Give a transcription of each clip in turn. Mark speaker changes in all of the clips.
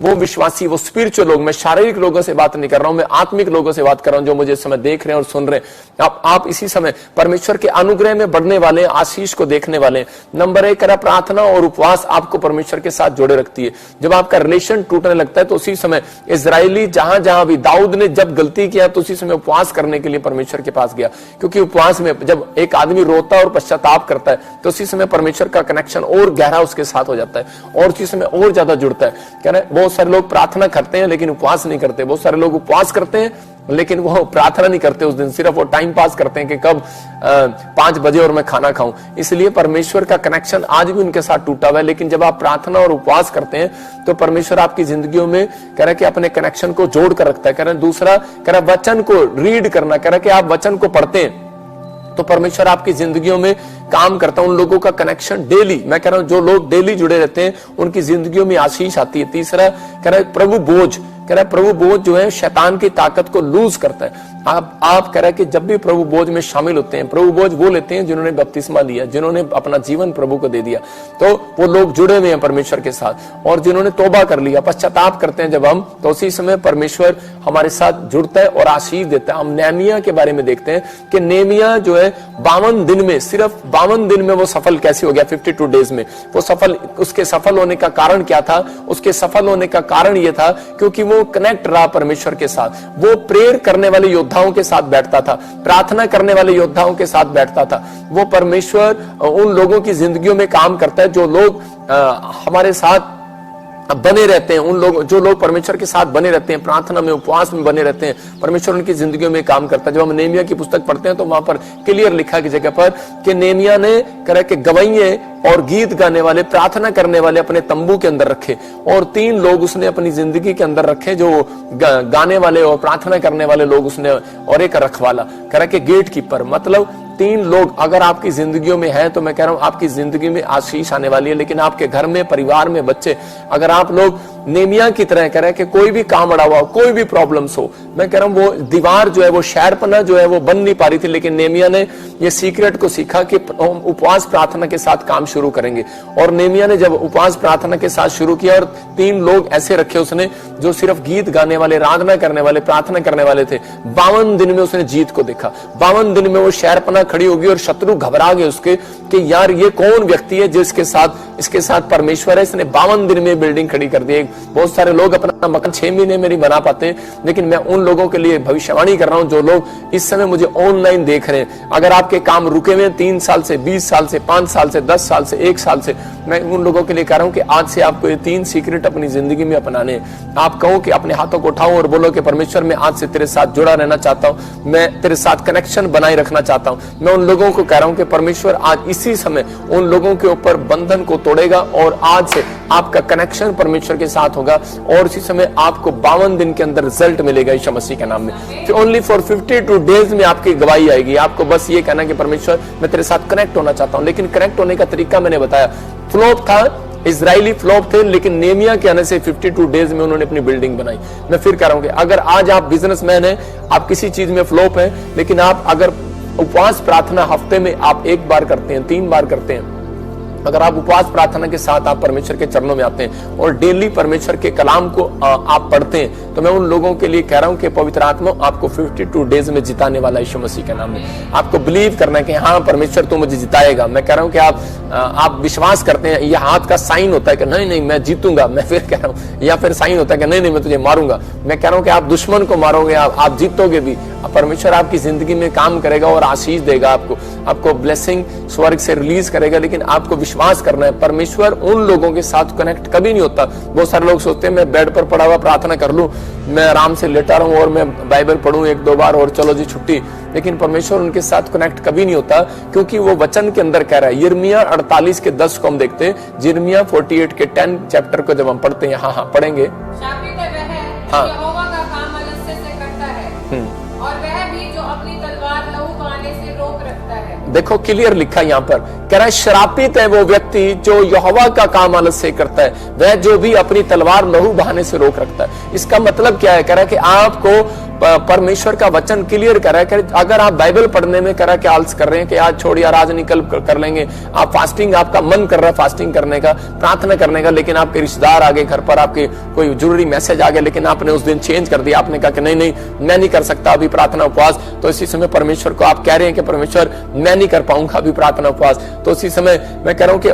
Speaker 1: वो विश्वासी, वो स्पिरिचुअल लोग, मैं शारीरिक लोगों से बात नहीं कर रहा हूं, मैं आत्मिक लोगों से बात कर रहा हूं जो मुझे इस समय देख रहे हैं और सुन रहे हैं। आप इसी समय परमेश्वर के अनुग्रह में बढ़ने वाले, आशीष को देखने वाले। नंबर 1 करा, प्रार्थना और उपवास आपको परमेश्वर के साथ जोड़े रखती है। जब आपका रिलेशन टूटने लगता है तो उसी समय इजरायली जहां जहां भी, दाऊद ने जब गलती किया तो उसी समय उपवास करने के लिए परमेश्वर के पास गया, क्योंकि उपवास में जब एक आदमी रोता और पश्चाताप करता है तो उसी समय परमेश्वर का कनेक्शन और गहरा उसके साथ हो जाता है और उसी समय और ज्यादा जुड़ता है। क्या ना, बहुत सारे लोग प्रार्थना करते हैं लेकिन उपवास नहीं करते, बहुत सारे लोग उपवास करते हैं लेकिन वो प्रार्थना नहीं करते उस दिन, सिर्फ वो टाइम पास करते हैं कि कब 5 बजे और मैं खाना खाऊं। इसलिए परमेश्वर का कनेक्शन आज भी उनके साथ टूटा हुआ है। लेकिन जब आप प्रार्थना और उपवास करते हैं तो परमेश्वर आपकी जिंदगियों में कह रहा है कि अपने कनेक्शन को जोड़ कर रखता है। कह रहा है दूसरा, कह रहा है वचन को रीड करना, कह रहा है कि आप वचन को पढ़ते हैं तो परमेश्वर आपकी जिंदगियों में काम करता है। उन लोगों का कनेक्शन डेली, मैं कह रहा हूं जो लोग डेली जुड़े रहते हैं उनकी जिंदगियों में आशीष आती है। तीसरा, कह रहा है प्रभु बोझ, कह रहा है प्रभु बोझ जो है शैतान की ताकत को लूज करता है। आप कह रहा है कि जब भी प्रभु बोझ में शामिल होते हैं, प्रभु बोझ वो लेते हैं जिन्होंने बपतिस्मा लिया, जिन्होंने अपना जीवन प्रभु को दे दिया, तो वो लोग जुड़े हुए हैं परमेश्वर के साथ। और जिन्होंने तौबा कर लिया, पश्चाताप करते हैं जब हम, तो उसी समय परमेश्वर हमारे साथ जुड़ता है और आशीष देता है। हम नेहमिया के बारे में देखते हैं कि नेहमिया जो है 52 दिन में, सिर्फ 52 दिन में वो सफल कैसे हो गया, 52 डेज में वो सफल। उसके सफल होने का कारण क्या था? उसके सफल होने का कारण ये था क्योंकि वो कनेक्ट रहा परमेश्वर के साथ। वो प्रेयर करने वाले योद्धाओं के साथ बैठता था, प्रार्थना करने वाले योद्धाओं के साथ बैठता था। वो परमेश्वर उन लोगों की जिंदगियों में काम करता है जो लोग हमारे साथ बने रहते हैं। उन लोग, जो लोग परमेश्वर के साथ बने रहते हैं, प्रार्थना में, उपवास में बने रहते हैं, परमेश्वर उनकी जिंदगियों में काम करता है। जब हम नेहमिया की पुस्तक पढ़ते हैं तो वहां पर क्लियर लिखा की जगह पर कि नेहमिया ने कहा कि गवैये और गीत गाने वाले, प्रार्थना करने वाले अपने तंबू के अंदर रखे, और 3 लोग उसने अपनी जिंदगी के अंदर रखे जो गाने वाले और प्रार्थना करने वाले लोग उसने, और एक रखवाला, कह रहा कि गेट कीपर। मतलब 3 लोग अगर आपकी जिंदगियों में है तो मैं कह रहा हूं आपकी जिंदगी में आशीष आने वाली है। लेकिन आपके घर में, परिवार में, बच्चे, अगर आप लोग नेहमिया की तरह कह रहे हैं कि कोई भी काम अड़ा हुआ, कोई भी प्रॉब्लम्स हो, मैं कह रहा हूं वो दीवार जो है, वो शहरपना जो है वो बन नहीं पा रही थी, लेकिन नेहमिया ने ये सीक्रेट को सीखा कि उपवास प्रार्थना के साथ काम शुरू करेंगे। और नेहमिया ने जब उपवास प्रार्थना के साथ शुरू किया और 3 लोग ऐसे रखे उसने जो सिर्फ गीत गाने वाले, आराधना करने वाले, प्रार्थना करने वाले थे, 52 दिन में उसने जीत को देखा। 52 दिन में वो शहरपना खड़ी होगी और शत्रु घबरा गए उसके कि यार ये कौन व्यक्ति है जिसके साथ, इसके साथ परमेश्वर है, इसने 52 दिन में बिल्डिंग खड़ी कर दी। बहुत सारे लोग अपना मकान 6 महीने में नहीं बना पाते, लेकिन मैं उन लोगों के लिए भविष्यवाणी कर रहा हूं जो लोग इस समय मुझे ऑनलाइन देख रहे हैं। अगर आपके काम रुके हुए 3 साल से, 20 साल से, 5 साल से, 10 साल से, 1 साल से, मैं उन लोगों के लिए कह रहा हूं कि आज से आपको ये 3 सीक्रेट अपनी जिंदगी में अपनाने हैं। आप कहो कि अपने हाथों को उठाओ और बोलो कि परमेश्वर मैं आज से तेरे साथ जुड़ा रहना चाहता हूं, मैं तेरे साथ कनेक्शन बनाए रखना चाहता हूं। मैं उन लोगों को कह रहा हूं कि परमेश्वर आज इसी समय उन लोगों के ऊपर बंधन को तोड़ेगा और आज से आपका कनेक्शन परमेश्वर के साथ होगा और इसी समय आपको 52 दिन के अंदर रिजल्ट मिलेगा यीशु मसीह के नाम में। ओनली फॉर 52 डेज में आपकी गवाही आएगी। आपको बस ये कहना कि परमेश्वर मैं तेरे साथ कनेक्ट होना चाहता हूं। लेकिन कनेक्ट होने का तरीका मैंने बताया, फ्लॉप था, इजरायली फ्लॉप थे, लेकिन नेहमिया के आने से 52 डेज में उन्होंने अपनी बिल्डिंग बनाई। मैं फिर कह रहा हूं कि अगर आज आप बिजनेसमैन हैं, आप किसी चीज में फ्लॉप हैं, लेकिन आप अगर उपवास प्रार्थना हफ्ते में आप 1 बार करते हैं, 3 बार करते हैं, अगर आप उपवास प्रार्थना के साथ आप परमेश्वर के चरणों में आते हैं और डेली परमेश्वर के कलाम को आप पढ़ते हैं, तो मैं उन लोगों के लिए कह रहा हूं कि पवित्र आत्मा आपको 52 डेज में जिताने वाला यीशु मसीह के नाम में। आपको बिलीव करना है कि हाँ परमेश्वर तो मुझे जिताएगा। मैं कह रहा हूं कि आप विश्वास करते हैं, यह हाथ का साइन होता है कि नहीं नहीं मैं जीतूंगा, मैं फिर कह रहा हूं, या फिर साइन होता है कि नहीं नहीं मैं तुझे मारूंगा। मैं कह रहा हूं कि आप दुश्मन को मारोगे, आप जीतोगे भी। परमेश्वर आपकी जिंदगी में काम करेगा और आशीष देगा, आपको ब्लेसिंग स्वर्ग से रिलीज करेगा। लेकिन आपको विश्वास करना है, परमेश्वर उन लोगों के साथ कनेक्ट कभी नहीं होता। बहुत सारे लोग सोचते हैं मैं बेड पर पड़ा हुआ प्रार्थना कर लूं, मैं आराम से लेटा रहूं और मैं बाइबल पढ़ूं 1-2 बार और चलो जी छुट्टी। लेकिन परमेश्वर उनके साथ कनेक्ट कभी नहीं होता, क्योंकि वो वचन के अंदर कह रहा है। यिर्मयाह 48 के 10 को हम देखते हैं, यिर्मयाह 48 के 10 चैप्टर को जब हम पढ़ते हैं, हाँ पढ़ेंगे। हाँ,
Speaker 2: और वह भी जो अपनी तलवार लहू बहाने से रोक रखता है।
Speaker 1: देखो क्लियर लिखा यहाँ पर, कह रहा है श्रापित है वो व्यक्ति जो यहोवा का काम आलस से करता है, वह जो भी अपनी तलवार लहू बहाने से रोक रखता है। इसका मतलब क्या है? कह रहा है कि आपको परमेश्वर का वचन क्लियर कर रहा है कि अगर आप बाइबल पढ़ने में करा के आलस कर रहे हैं कि आज छोड़िए यार आज निकल कर लेंगे, आप फास्टिंग, आपका मन कर रहा है फास्टिंग करने का, प्रार्थना करने का, लेकिन आपके रिश्तेदार आ गए घर पर, आपके कोई जरूरी मैसेज आ गया, लेकिन आपने उस दिन चेंज कर दिया, आपने कहा कि नहीं नहीं मैं नहीं कर सकता अभी प्रार्थना उपवास, तो इसी समय परमेश्वर को आप कह रहे हैं कि परमेश्वर मैं नहीं कर पाऊंगा अभी प्रार्थना उपवास, तो इसी समय मैं कह रहा हूं कि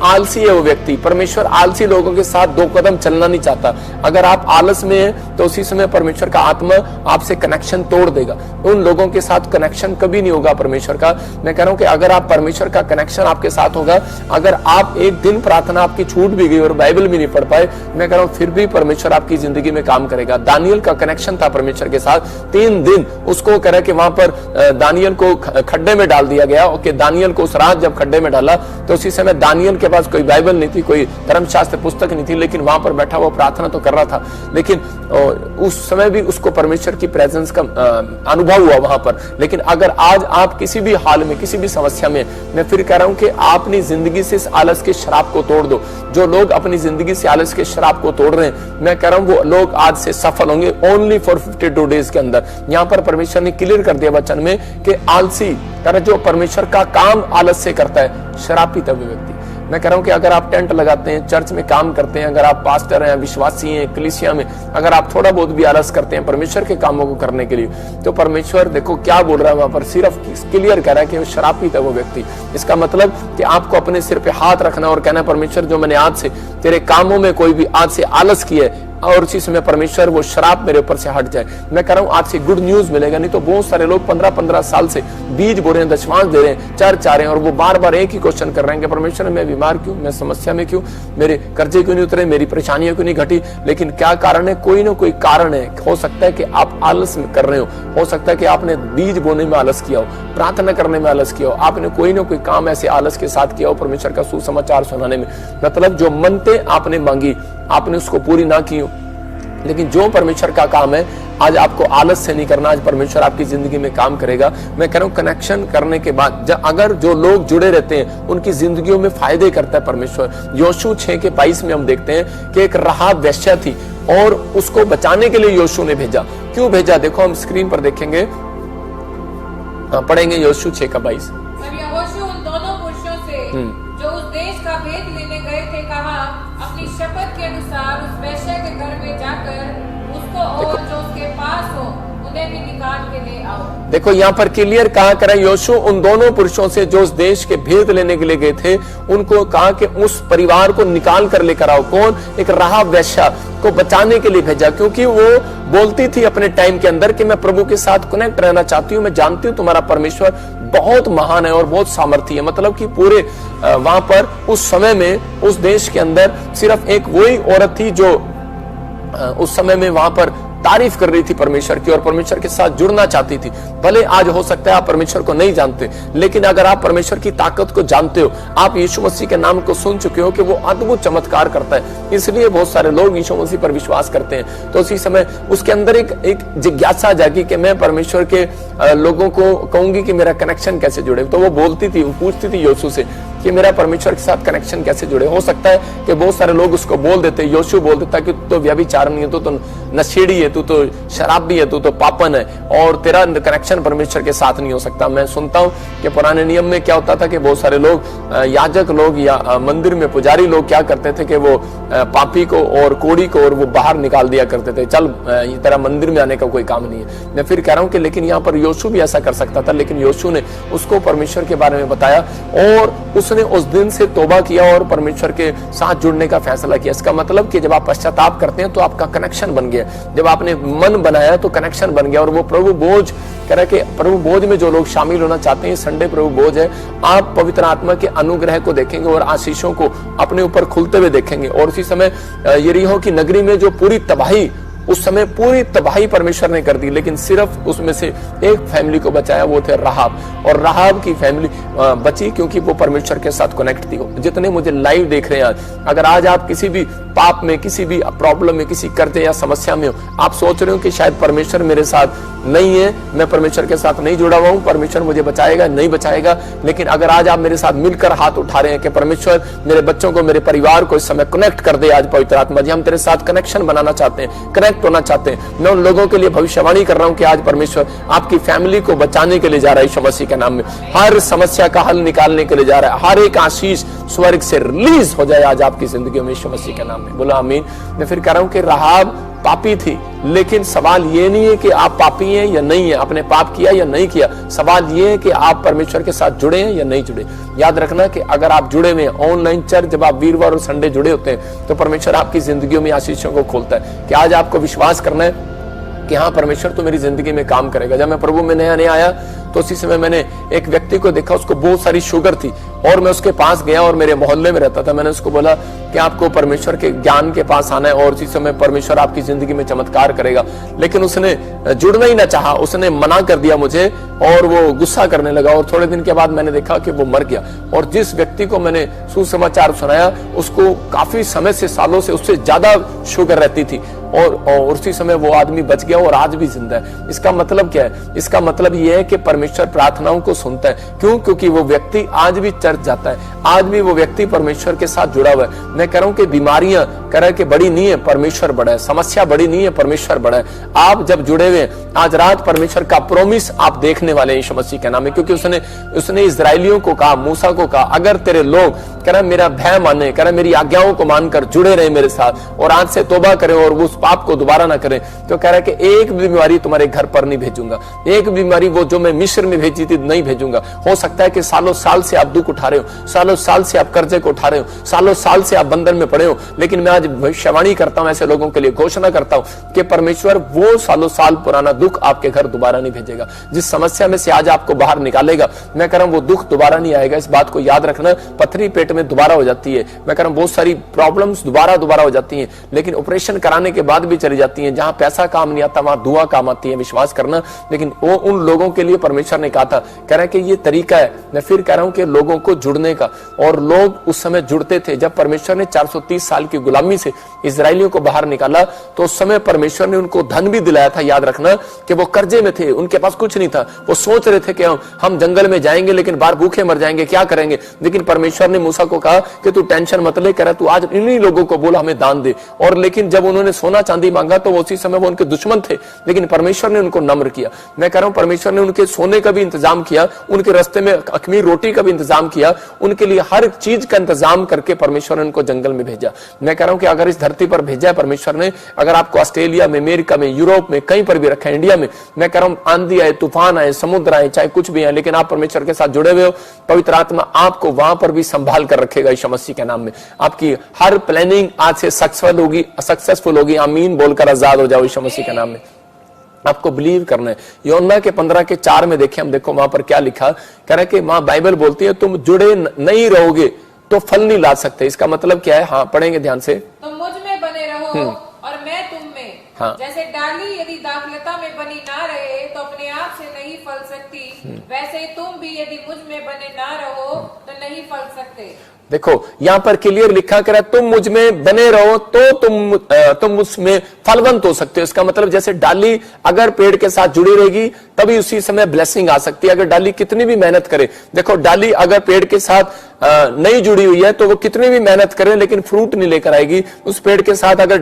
Speaker 1: आलसी है वो व्यक्ति। परमेश्वर आलसी लोगों के साथ 2 कदम चलना नहीं चाहता। अगर आप आलस में हैं तो उसी समय परमेश्वर का आत्मा आपसे कनेक्शन तोड़ देगा। उन लोगों के साथ कनेक्शन कभी नहीं होगा परमेश्वर का। मैं कह रहा हूं कि अगर आप परमेश्वर का कनेक्शन आपके साथ होगा, अगर आप एक दिन प्रार्थना आपकी छूट भी गई और बाइबल भी नहीं पढ़ पाए, मैं कह रहा हूं फिर भी परमेश्वर आपकी जिंदगी में काम करेगा। दानियल का कनेक्शन था परमेश्वर के साथ, 3 दिन उसको कह रहा कि वहां पर दानियल को खड्डे में डाल दिया गया। ओके, दानियल को उस रात जब खड्डे में डाला तो उसी समय दानियल के पास कोई बाइबल नहीं थी, कोई धर्मशास्त्र पुस्तक नहीं थी, लेकिन वहां पर बैठा वो प्रार्थना तो कर रहा था, लेकिन उस समय भी उसको परमेश्वर की प्रेजेंस का अनुभव हुआ वहां पर। लेकिन अगर आज आप किसी भी हाल में, किसी भी समस्या में, मैं फिर कह रहा हूं कि अपनी जिंदगी से इस आलस के शराब को तोड़ दो। जो लोग अपनी जिंदगी से आलस के शराब को तोड़ रहे हैं, मैं कह रहा हूं वो लोग आज से सफल होंगे ओनली फॉर 52 डेज के अंदर। यहां पर परमेश्वर ने क्लियर कर दिया वचन में कि आलसी जो परमेश्वर का काम आलस से करता है, शराबी है वो व्यक्ति। मैं कह रहा हूं कि अगर आप टेंट लगाते हैं, चर्च में काम करते हैं, अगर आप पास्टर हैं, विश्वासी हैं, कलीसिया में अगर आप थोड़ा बहुत भी आलस करते हैं परमेश्वर के कामों को करने के लिए, तो परमेश्वर देखो क्या बोल रहा है वहां पर, सिर्फ क्लियर कह रहा है कि वो शराबी था वो व्यक्ति। इसका मतलब कि आपको अपने सिर पे हाथ रखना और कहना परमेश्वर जो मैंने आज से तेरे कामों में कोई भी आज से आलस किया है, और उसी समय परमेश्वर वो शराब मेरे ऊपर से हट जाए। मैं कह रहा हूं आज से गुड न्यूज मिलेगा। नहीं तो बहुत सारे लोग 15-15 साल से बीज बो रहे हैं, दशमांश दे रहे हैं, चर्च आ रहे हैं, और वो बार बार एक ही क्वेश्चन कर रहे हैं कि परमेश्वर मैं बीमार क्यों, मैं समस्या में क्यों, मेरे कर्जे क्यों नहीं उतरे, मेरी परेशानियां क्यों नहीं घटी। लेकिन क्या कारण है? कोई ना कोई कारण है। हो सकता है कि आप आलस कर रहे हो सकता है कि आपने बीज बोने में आलस किया हो, प्रार्थना करने में आलस किया हो, आपने कोई ना कोई काम ऐसे आलस के साथ किया हो परमेश्वर का सुसमाचार सुनाने में। मतलब जो मनते आपने मांगी आपने उसको पूरी ना की हो। लेकिन जो परमेश्वर का काम है आज आपको आलस से नहीं करना, आज परमेश्वर आपकी जिंदगी में काम करेगा। मैं कह रहा हूं कनेक्शन करने के बाद अगर जो लोग जुड़े रहते हैं उनकी जिंदगियों में फायदे करता है परमेश्वर। योशू 6:22 में हम देखते हैं कि एक राहाब वेश्या थी और उसको बचाने के लिए योशू ने भेजा। क्यों भेजा? देखो हम स्क्रीन पर देखेंगे, पढ़ेंगे योशू 6:22।
Speaker 2: तब यहोशू उन दोनों पुरुषों से जो उस देश का भेद लेने गए थे कहा, अपनी शपथ के अनुसार उस वेश्या के घर में जाकर उसको और जो उसके पास हो उन्हें भी निकाल के ले आओ।
Speaker 1: देखो यहाँ पर क्लियर कहा करा योशू उन दोनों पुरुषों से जो उस देश के भेद लेने के लिए गए थे उनको कहा कि उस परिवार को निकाल कर लेकर आओ। कौन? एक राहाब वेश्या को बचाने के लिए भेजा, क्योंकि वो बोलती थी अपने टाइम के अंदर कि मैं प्रभु के साथ कनेक्ट रहना चाहती हूँ, मैं जानती हूँ तुम्हारा परमेश्वर बहुत महान है और बहुत सामर्थी है। मतलब कि पूरे वहां पर उस समय में उस देश के अंदर सिर्फ एक वही औरत थी जो उस समय में वहां पर तारीफ कर रही थी परमेश्वर की और परमेश्वर के साथ जुड़ना चाहती थी। भले आज हो सकता है आप परमेश्वर को नहीं जानते, लेकिन अगर आप परमेश्वर की ताकत को जानते हो, आप यीशु मसीह के नाम को सुन चुके हो कि वो अद्भुत चमत्कार करता है, इसलिए बहुत सारे लोग यीशु मसीह पर विश्वास करते हैं। तो उसी समय उसके अंदर एक जिज्ञासा जागी कि मैं परमेश्वर के लोगों को कहूंगी कि मेरा कनेक्शन कैसे जुड़े। तो वो बोलती थी, वो पूछती थी योशू से कि मेरा परमेश्वर के साथ कनेक्शन कैसे जुड़े। हो सकता है कि बहुत सारे लोग उसको बोल देते, योशू बोल देता कि तू तो व्यभिचारिणी है, तू तो नशेड़ी है, तू तो शराबी है, तू तो पापन है और तेरा कनेक्शन परमेश्वर के साथ नहीं हो सकता। मैं सुनता हूं कि पुराने नियम में क्या होता था कि बहुत सारे लोग याजक लोग या मंदिर में पुजारी लोग क्या करते थे कि वो पापी को और कोड़ी को और वो बाहर निकाल दिया करते थे, चल तेरा मंदिर में आने का कोई काम नहीं है। मैं फिर कह रहा हूं कि लेकिन यहाँ पर योशू भी ऐसा कर सकता था, लेकिन योशू ने उसको परमेश्वर के बारे में बताया और उसने उस दिन से तौबा किया और परमेश्वर के साथ जुड़ने का फैसला किया। इसका मतलब कि जब आप पश्चाताप करते हैं तो आपका कनेक्शन बन गया, जब आपने मन बनाया तो कनेक्शन बन गया। और वो प्रभु बोझ कह रहा है कि प्रभु बोझ में जो लोग शामिल होना चाहते हैं, संडे प्रभु बोझ है, आप पवित्र आत्मा के अनुग्रह को देखेंगे और आशीषों को अपने ऊपर खुलते हुए देखेंगे। और उसी समय यरीहो की नगरी में जो पूरी तबाही, उस समय पूरी तबाही परमेश्वर ने कर दी, लेकिन सिर्फ उसमें से एक फैमिली को बचाया, वो थे राहाब। और राहाब की फैमिली बची क्योंकि वो परमेश्वर के साथ कनेक्ट थी। जितने मुझे लाइव देख रहे हैं, अगर आज आप किसी भी पाप में, किसी भी प्रॉब्लम में, किसी कर्जे या समस्या में हो, आप सोच रहे हो कि शायद परमेश्वर मेरे साथ नहीं है, मैं परमेश्वर के साथ नहीं जुड़ा हुआ हूं, परमेश्वर मुझे बचाएगा नहीं बचाएगा, लेकिन अगर आज आप मेरे साथ मिलकर हाथ उठा रहे हैं कि परमेश्वर मेरे बच्चों को, मेरे परिवार को इस समय कनेक्ट कर दे, आज पवित्र आत्मा जी हम तेरे साथ कनेक्शन बनाना चाहते हैं, कनेक्ट कनेक्ट होना चाहते हैं, मैं उन लोगों के लिए भविष्यवाणी कर रहा हूं कि आज परमेश्वर आपकी फैमिली को बचाने के लिए जा रहा है यीशु मसीह के नाम में। हर समस्या का हल निकालने के लिए जा रहा है। हर एक आशीष स्वर्ग से रिलीज हो जाए आज आपकी जिंदगी में यीशु मसीह के नाम में। बोला आमीन। मैं फिर कह रहा हूं कि राहाब पापी थी, लेकिन सवाल ये नहीं है कि आप पापी हैं या नहीं है, आपने पाप किया या नहीं किया। सवाल ये है कि आप परमेश्वर के साथ जुड़े हैं या नहीं जुड़े। याद रखना कि अगर आप जुड़े हुए हैं, ऑनलाइन चर्च जब आप वीरवार और संडे जुड़े होते हैं तो परमेश्वर आपकी जिंदगियों में आशीषों को खोलता है। कि आज आपको विश्वास करना है कि हाँ परमेश्वर तो मेरी जिंदगी में काम करेगा। जब मैं प्रभु में नया नया आया तो उसी समय मैंने एक व्यक्ति को देखा, उसको बहुत सारी शुगर थी और मैं उसके पास गया और मेरे मोहल्ले में रहता था। मैंने उसको बोला कि आपको परमेश्वर के ज्ञान के पास आना है और उसी समय परमेश्वर आपकी जिंदगी में चमत्कार करेगा। लेकिन उसने जुड़ना ही ना चाहा, उसने मना कर दिया मुझे और वो गुस्सा करने लगा। और थोड़े दिन के बाद मैंने देखा कि वो मर गया। और जिस व्यक्ति को मैंने सुसमाचार सुनाया उसको काफी समय से, सालों से उससे ज्यादा शुगर रहती थी और उसी समय वो आदमी बच गया और आज भी जिंदा है। इसका मतलब क्या है? इसका मतलब ये है कि परमेश्वर प्रार्थनाओं को सुनता है। क्यों? क्योंकि वो व्यक्ति आज भी चर्च जाता है, आज भी वो व्यक्ति परमेश्वर के साथ जुड़ा हुआ है। मैं कह रहा हूं कि बीमारियां कह रहा है कि बड़ी नहीं है, परमेश्वर बड़ा है। समस्या बड़ी नहीं है, परमेश्वर बड़ा है। आप जब जुड़े हुए आज रात परमेश्वर का प्रोमिस आप देखने वाले हैं यीशु मसीह के नाम में। क्योंकि उसने इजराइलियों को कहा, मूसा को कहा, अगर तेरे लोग कह रहा मेरा भय माने, कह रहा मेरी आज्ञाओं को मानकर जुड़े रहे मेरे साथ और आज से तौबा करें और उस पाप को दोबारा ना करें, तो कह रहा है कि एक बीमारी तुम्हारे घर पर नहीं भेजूंगा। एक बीमारी वो जो मैं मिस्र में भेजी थी नहीं भेजूंगा। हो सकता है कि सालों साल से आप दुख उठा रहे हो, सालों साल से आप कर्जे को उठा रहे हो, सालों साल से आप बंधन में पड़े हो, लेकिन मैं आज भविष्यवाणी करता हूं, ऐसे लोगों के लिए घोषणा करता हूं कि परमेश्वर वो सालों साल पुराना दुख आपके घर दोबारा नहीं भेजेगा। जिस समस्या में से आज आपको बाहर निकालेगा, मैं कह रहा हूं वो दुख दोबारा नहीं आएगा। इस बात को याद रखना। पथरी पेट में दोबारा हो जाती है, मैं कह रहा हूं बहुत सारी प्रॉब्लम्स दोबारा हो जाती हैं, लेकिन ऑपरेशन कराने के बाद भी चली जाती हैं। जहां पैसा काम नहीं आता वहां दुआ काम आती है, विश्वास करना। लेकिन वो उन लोगों के लिए परमेश्वर ने कहा था, कह रहा है कि ये तरीका है। मैं फिर कह रहा हूं कि लोगों को जुड़ने का, और लोग उस समय जुड़ते थे जब परमेश्वर ने 430 साल की गुलामी से इजराइलियों को बाहर निकाला, तो उस समय परमेश्वर ने उनको धन भी दिलाया था। याद रखना कि वो कर्जे में थे, उनके पास कुछ नहीं था। वो सोच रहे थे कि हम जंगल में जाएंगे लेकिन बाहर भूखे मर जाएंगे, क्या करेंगे। लेकिन परमेश्वर ने मूसा को कहा कि तू टेंशन मत ले, कह रहा तू आज इन्हीं लोगों को बोला हमें दान दे। और लेकिन जब उन्होंने सोना चांदी मांगा तो उसी समय वो उनके दुश्मन थे, लेकिन परमेश्वर ने उनको नम्र किया। मैं कह रहा हूं परमेश्वर ने उनके सोने का भी इंतजाम किया, उनके रास्ते में अखमीर रोटी का भी इंतजाम किया, उनके लिए हर चीज का इंतजाम करके परमेश्वर ने उनको जंगल में भेजा। मैं कह रहा हूं कि अगर इस धरती पर भेजा है परमेश्वर ने, अगर आपको ऑस्ट्रेलिया में, अमेरिका में, यूरोप में, कहीं पर भी रखा है, इंडिया में, मैं कह रहा हूं आंधी आए, तूफान आए, समुद्र आए, चाहे कुछ भी आए, लेकिन आप परमेश्वर के साथ जुड़े हुए हो, पवित्र आत्मा आपको वहां पर भी संभाल कर रखेगा यीशु मसीह के नाम में। आपकी हर प्लानिंग आज से सक्सेसफुल होगी। आमीन बोलकर आजाद हो जाओ यीशु मसीह के नाम में। आपको बिलीव करना है। यूहन्ना के 15:4 में देखें, हम देखो वहां पर क्या लिखा। कह रहा है कि मां बाइबल बोलती है तुम जुड़े नहीं रहोगे तो फल नहीं ला सकते। इसका मतलब क्या है? हाँ पढ़ेंगे ध्यान से।
Speaker 2: तुम मुझ में बने रहो और मैं तुम में।
Speaker 1: हाँ।
Speaker 2: जैसे डाली यदि दाखलता में बनी ना रहे तो अपने आप से नहीं फल सकती, वैसे ही तुम भी यदि मुझ में बने ना रहो तो नहीं फल सकते।
Speaker 1: देखो यहां पर क्लियर लिखा कर तुम मुझ में बने रहो तो तुम उसमें फलवंत हो सकते हो। इसका मतलब जैसे डाली अगर पेड़ के साथ जुड़ी रहेगी तभी उसी समय ब्लेसिंग आ सकती है। अगर डाली कितनी भी मेहनत करे, देखो डाली अगर पेड़ के साथ नहीं जुड़ी हुई है तो वो कितनी भी मेहनत करे लेकिन फ्रूट नहीं लेकर आएगी। उस पेड़ के साथ अगर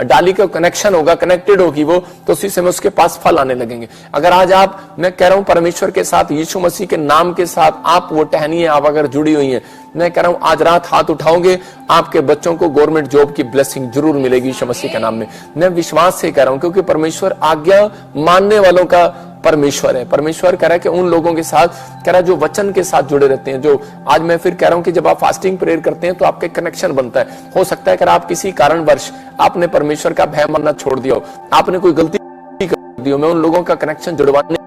Speaker 1: डाली का कनेक्शन होगा, कनेक्टेड होगी वो, तो उसी समय उसके पास फल आने लगेंगे। अगर आज आप, मैं कह रहा हूं परमेश्वर के साथ, यीशु मसीह के नाम के साथ आप वो टहनी है, आप अगर जुड़ी हुई है, मैं कह रहा हूं आज रात हाथ उठाओगे, आपके बच्चों को गवर्नमेंट जॉब की ब्लेसिंग जरूर मिलेगी यीशु मसीह के नाम में। मैं विश्वास से कह रहा हूं क्योंकि परमेश्वर आज्ञा मानने वालों का परमेश्वर है। परमेश्वर कह रहा है कि उन लोगों के साथ, कह रहा है जो वचन के साथ जुड़े रहते हैं, जो आज मैं फिर कह रहा हूं कि जब आप फास्टिंग प्रेयर करते हैं तो आपके कनेक्शन बनता है। हो सकता है कि आप किसी कारणवश आपने परमेश्वर का भय मानना छोड़ दिया हो, आपने कोई गलती कर दी हो, मैं उन लोगों का कनेक्शन जुड़वाने